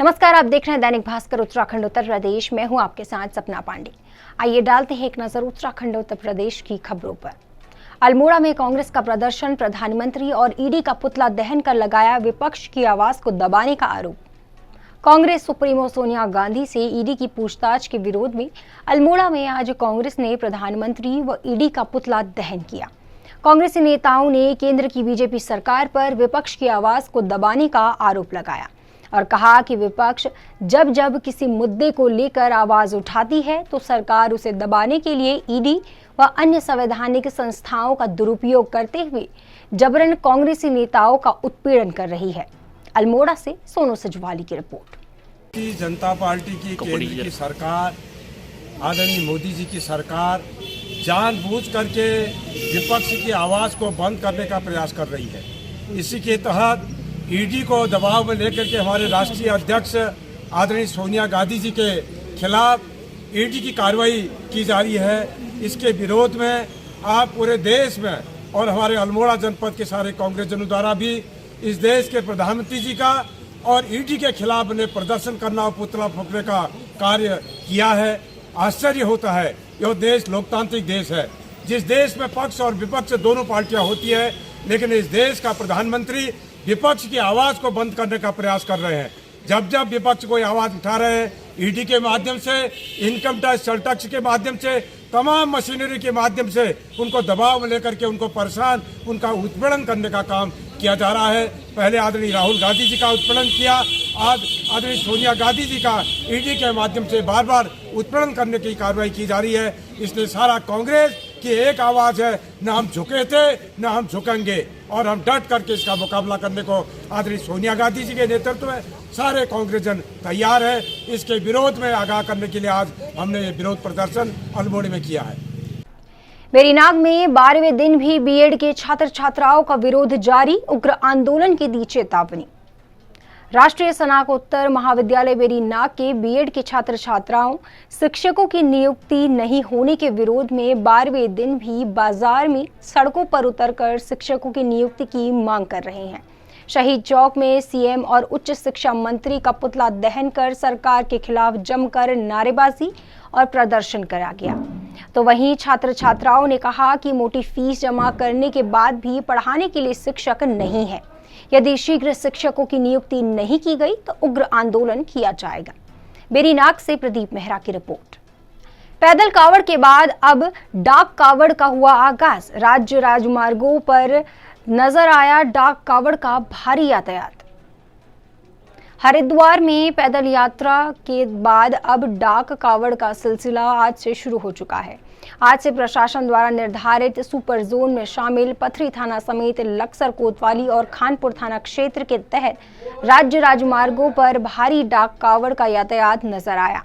नमस्कार, आप देख रहे हैं दैनिक भास्कर उत्तराखंड उत्तर प्रदेश। मैं हूं आपके साथ सपना पांडे। आइए डालते हैं एक नजर उत्तराखंड उत्तर प्रदेश की खबरों पर। अल्मोड़ा में कांग्रेस का प्रदर्शन, प्रधानमंत्री और ईडी का पुतला दहन कर लगाया विपक्ष की आवाज को दबाने का आरोप। कांग्रेस सुप्रीमो सोनिया गांधी से ईडी की पूछताछ के विरोध में अल्मोड़ा में आज कांग्रेस ने प्रधानमंत्री व ईडी का पुतला दहन किया। कांग्रेसी नेताओं ने केंद्र की बीजेपी सरकार पर विपक्ष की आवाज को दबाने का आरोप लगाया और कहा कि विपक्ष जब जब किसी मुद्दे को लेकर आवाज उठाती है तो सरकार उसे दबाने के लिए ईडी व अन्य संवैधानिक संस्थाओं का दुरुपयोग करते हुए जबरन कांग्रेसी नेताओं का उत्पीड़न कर रही है। अल्मोड़ा से सोनू सजवाली की रिपोर्ट। जनता पार्टी की केंद्र की सरकार, आदरणीय मोदी जी की सरकार जानबूझ करके विपक्ष की आवाज को बंद करने का प्रयास कर रही है। इसी के तहत ईडी को दबाव में लेकर के हमारे राष्ट्रीय अध्यक्ष आदरणीय सोनिया गांधी जी के खिलाफ ईडी की कार्रवाई की जा रही है। इसके विरोध में आप पूरे देश में और हमारे अल्मोड़ा जनपद के सारे कांग्रेसजनों द्वारा भी इस देश के प्रधानमंत्री जी का और ईडी के खिलाफ ने प्रदर्शन करना और पुतला फूंकने का कार्य किया है। आश्चर्य होता है, यह देश लोकतांत्रिक देश है, जिस देश में पक्ष और विपक्ष दोनों पार्टियां होती है, लेकिन इस देश का प्रधानमंत्री विपक्ष की आवाज को बंद करने का प्रयास कर रहे हैं। जब जब विपक्ष कोई आवाज उठा रहे हैं, ईडी के माध्यम से, इनकम टैक्स, सेल टैक्स के माध्यम से, तमाम मशीनरी के माध्यम से उनको दबाव में लेकर के उनको परेशान, उनका उत्पीड़न करने का काम किया जा रहा है। पहले आदरणीय राहुल गांधी जी का उत्पीड़न किया, आज आदरणीय सोनिया गांधी जी का ईडी के माध्यम से बार बार उत्पीड़न करने की कार्रवाई की जा रही है। इसलिए सारा कांग्रेस की एक आवाज है, न हम झुके थे न हम झुकेंगे और हम डट करके इसका मुकाबला करने को आदरणीय सोनिया गांधी जी के नेतृत्व में सारे कांग्रेसजन तैयार है। इसके विरोध में आगाह करने के लिए आज हमने ये विरोध प्रदर्शन अल्मोड़ा में किया है। वेरीनाग में 12वें दिन भी बीएड के छात्र छात्राओं का विरोध जारी, उग्र आंदोलन की दी चेतावनी। राष्ट्रीय स्नातकोत्तर महाविद्यालय वेरीनाग के बीएड के छात्र छात्राओं शिक्षकों की नियुक्ति नहीं होने के विरोध में 12वें दिन भी बाजार में सड़कों पर उतरकर शिक्षकों की नियुक्ति की मांग कर रहे हैं। शहीद चौक में सीएम और उच्च शिक्षा मंत्री का पुतला दहन कर सरकार के खिलाफ जमकर नारेबाजी और प्रदर्शन करा गया। तो वहीं छात्र छात्राओं ने कहा कि मोटी फीस जमा करने के बाद भी पढ़ाने के लिए शिक्षक नहीं है। यदि शीघ्र शिक्षकों की नियुक्ति नहीं की गई तो उग्र आंदोलन किया जाएगा। वेरीनाग से प्रदीप मेहरा की रिपोर्ट। पैदल कावड़ के बाद अब डाक कावड़ का हुआ आगाज। राज्य राजमार्गों पर नजर आया डाक कावड़ का भारी यातायात। हरिद्वार में पैदल यात्रा के बाद अब डाक कावड़ का सिलसिला आज से शुरू हो चुका है। आज से प्रशासन द्वारा निर्धारित सुपर जोन में शामिल पथरी थाना समेत लक्सर, कोतवाली और खानपुर थाना क्षेत्र के तहत राज्य राजमार्गों पर भारी डाक कावड़ का यातायात नजर आया।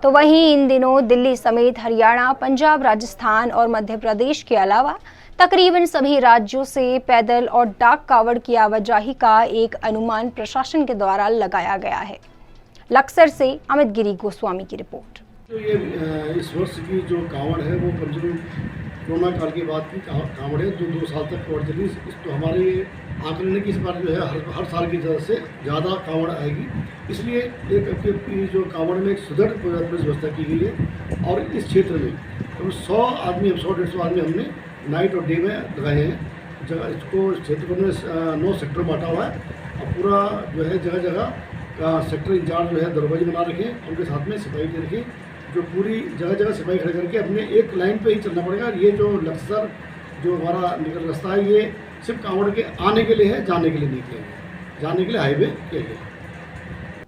तो वहीं इन दिनों दिल्ली समेत हरियाणा, पंजाब, राजस्थान और मध्य प्रदेश के अलावा तकरीबन सभी राज्यों से पैदल और डाक कावड़ की आवाजाही का एक अनुमान प्रशासन के द्वारा लगाया गया है। लक्सर से अमित गिरी गोस्वामी की रिपोर्ट। तो ये इस वर्ष की जो कावड़ है वो पंचरूप कोरोना काल के बाद की कावड़ है, जो 2 साल तक कावड़ चली। तो हमारे आंकलन है कि इस बार जो है हर साल की तरह से ज़्यादा कावड़ आएगी। इसलिए एक जो कावड़ में एक सुदृढ़ पुलिस व्यवस्था की गई है और इस क्षेत्र में तो 100 आदमी 100-150 आदमी हमने नाइट और डे में लगाए हैं। जगह इसको क्षेत्र में 9 सेक्टर बांटा हुआ है और पूरा जो है जगह जगह का सेक्टर इंचार्ज जो है दरवाजे बना रखें, उनके साथ में सिपाही दे रखें, जो पूरी जगह जगह सिपाही खड़े करके अपने एक लाइन पे ही चलना पड़ेगा। ये जो लक्सर जो हमारा निकल रास्ता है, ये सिर्फ कांवड़ के आने के लिए है, जाने के लिए नहीं किया गया। जाने के लिए हाईवे किया गया।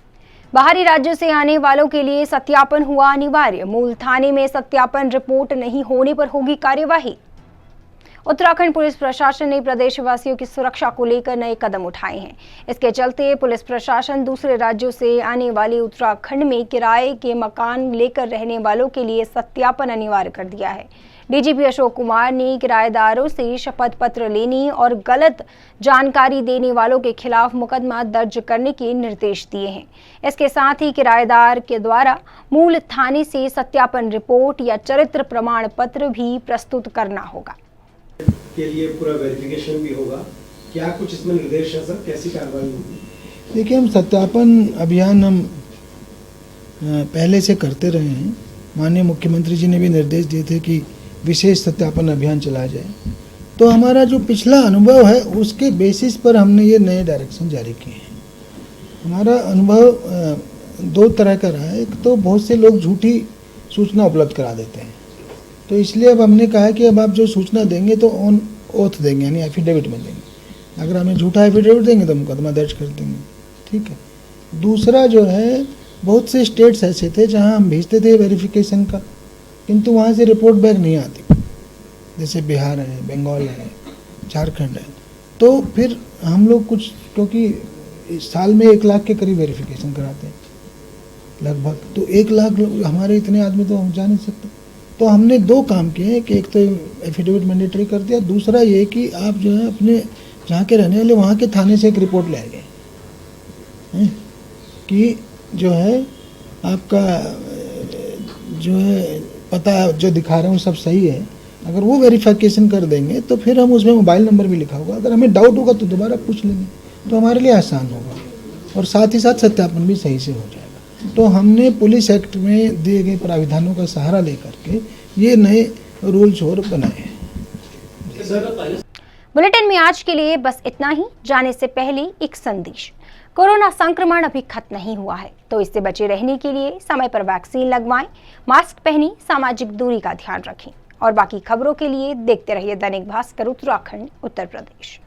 बाहरी राज्यों से आने वालों के लिए सत्यापन हुआ अनिवार्य। मूल थाने में सत्यापन रिपोर्ट नहीं होने पर होगी कार्यवाही। उत्तराखंड पुलिस प्रशासन ने प्रदेशवासियों की सुरक्षा को लेकर नए कदम उठाए हैं। इसके चलते पुलिस प्रशासन दूसरे राज्यों से आने वाले उत्तराखंड में किराए के मकान लेकर रहने वालों के लिए सत्यापन अनिवार्य कर दिया है। डीजीपी अशोक कुमार ने किराएदारों से शपथ पत्र लेने और गलत जानकारी देने वालों के खिलाफ मुकदमा दर्ज करने के निर्देश दिए हैं। इसके साथ ही किराएदार के द्वारा मूल थाने से सत्यापन रिपोर्ट या चरित्र प्रमाण पत्र भी प्रस्तुत करना होगा। के लिए पूरा वेरिफिकेशन भी होगा। क्या कुछ इसमें निर्देश है सर, कैसी कार्रवाई होगी? देखिए, हम सत्यापन अभियान हम पहले से करते रहे हैं। माननीय मुख्यमंत्री जी ने भी निर्देश दिए थे कि विशेष सत्यापन अभियान चलाया जाए। तो हमारा जो पिछला अनुभव है उसके बेसिस पर हमने ये नए डायरेक्शन जारी किए हैं। हमारा अनुभव दो तरह का रहा है। एक तो बहुत से लोग झूठी सूचना उपलब्ध करा देते हैं, तो इसलिए अब हमने कहा कि अब आप जो सूचना देंगे तो ऑन ओथ देंगे, यानी एफिडेविट में देंगे। अगर हमें झूठा एफिडेविट देंगे तो मुकदमा दर्ज कर देंगे। ठीक है। दूसरा जो है, बहुत से स्टेट्स ऐसे थे जहां हम भेजते थे वेरिफिकेशन का, किंतु वहां से रिपोर्ट बैक नहीं आती, जैसे बिहार है, बंगाल है, झारखंड है। तो फिर हम लोग कुछ, क्योंकि साल में 1 लाख के करीब वेरिफिकेशन कराते हैं लगभग, तो 1 लाख हमारे इतने आदमी तो हम जा नहीं सकते। तो हमने 2 काम किए हैं कि एक तो एफिडेविट मैंडेटरी कर दिया, दूसरा ये कि आप जो है अपने जहाँ के रहने वाले वहाँ के थाने से एक रिपोर्ट ले गए कि जो है आपका जो है पता जो दिखा रहे हैं वो सब सही है। अगर वो वेरिफिकेशन कर देंगे तो फिर हम उसमें मोबाइल नंबर भी लिखा होगा, अगर हमें डाउट होगा तो दोबारा पूछ लेंगे, तो हमारे लिए आसान होगा और साथ ही साथ सत्यापन भी सही से हो जाएगा। तो हमने पुलिस एक्ट में दिए गए प्राविधानों का सहारा लेकर के ये नए रूल्स और बनाए हैं। बुलेटिन में आज के लिए बस इतना ही। जाने से पहले एक संदेश। कोरोना संक्रमण अभी खत्म नहीं हुआ है, तो इससे बचे रहने के लिए समय पर वैक्सीन लगवाएं, मास्क पहनें, सामाजिक दूरी का ध्यान रखें और बाकी खबरों के लिए देखते रहिए दैनिक भास्कर उत्तराखंड उत्तर प्रदेश।